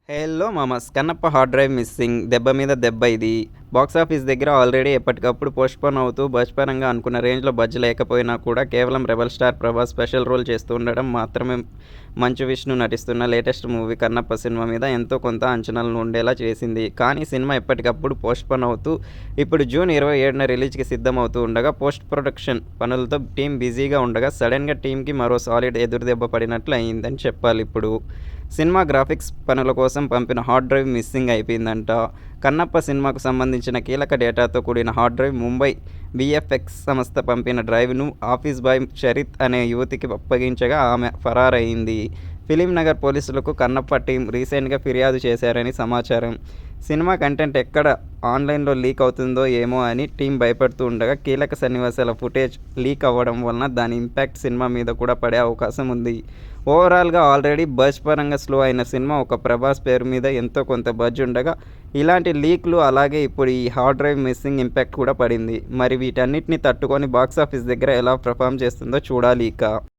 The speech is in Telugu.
హేల్లో మామస్! 'కన్నప్ప హార్డ్ డ్రైవ్ మిస్సింగ్' దెబ్బ మీద దెబ్బ ఇది. బాక్సాఫీస్ దగ్గర ఆల్రెడీ ఎప్పటికప్పుడు పోస్ట్‌పోన్ అవుతూ బజ్‌పరంగా అనుకున్న రేంజ్‌లో బజ్ లేకపోయినా కూడా కేవలం rebel star Prabhas special role చేస్తూ ఉండడం మాత్రమే మంచు విష్ణు నటిస్తున్న లేటెస్ట్ మూవీ 'కన్నప్ప' సినిమా మీద ఎంతో కొంత అంచనాలను ఉండేలా చేసింది. కానీ సినిమా ఎప్పటికప్పుడు పోస్ట్‌పోన్ అవుతూ ఇప్పుడు జూన్ 27న రిలీజ్‌కి సిద్ధమవుతూ ఉండగా పోస్ట్ ప్రొడక్షన్ పనులతో టీమ్ బిజీగా ఉండగా సడెన్‌గా టీమ్‌కి మరో సాలిడ్ ఎదురుదెబ్బ పడినట్లు అయిందని చెప్పాలిప్పుడు. సినిమా గ్రాఫిక్స్ పనుల కోసం పంపిన హార్డ్ డ్రైవ్ మిస్సింగ్ అయిపోయిందంట. 'కన్నప్ప' సినిమాకు సంబంధించిన కీలక డేటాతో కూడిన హార్డ్ డ్రైవ్ ముంబై వీఎఫ్ఎక్స్ సంస్థ పంపిన డ్రైవ్‌ను ఆఫీస్ బాయ్ షరిత్ అనే యువతికి అప్పగించగా ఆమె ఫరారయింది. ఫిల్మ్ నగర్ పోలీసులకు 'కన్నప్ప' టీమ్ రీసెంట్‌గా ఫిర్యాదు చేశారని సమాచారం. సినిమా కంటెంట్ ఎక్కడ ఆన్‌లైన్‌లో లీక్ అవుతుందో ఏమో అని టీమ్ భయపడుతూ ఉండగా కీలక సన్నివేశాల ఫుటేజ్ లీక్ అవ్వడం వలన దాని ఇంపాక్ట్ సినిమా మీద కూడా పడే అవకాశం ఉంది. ఓవరాల్‌గా ఆల్రెడీ బజ్ పరంగా స్లో అయిన సినిమా ఒక ప్రభాస్ పేరు మీద ఎంతో కొంత బజ్ ఉండగా ఇలాంటి లీక్‌లు అలాగే ఇప్పుడు ఈ హార్డ్ డ్రైవ్ మిస్సింగ్ ఇంపాక్ట్ కూడా పడింది. మరి వీటన్నిటిని తట్టుకొని బాక్సాఫీస్ దగ్గర ఎలా పెర్ఫార్మ్ చేస్తుందో చూడాలి ఇక.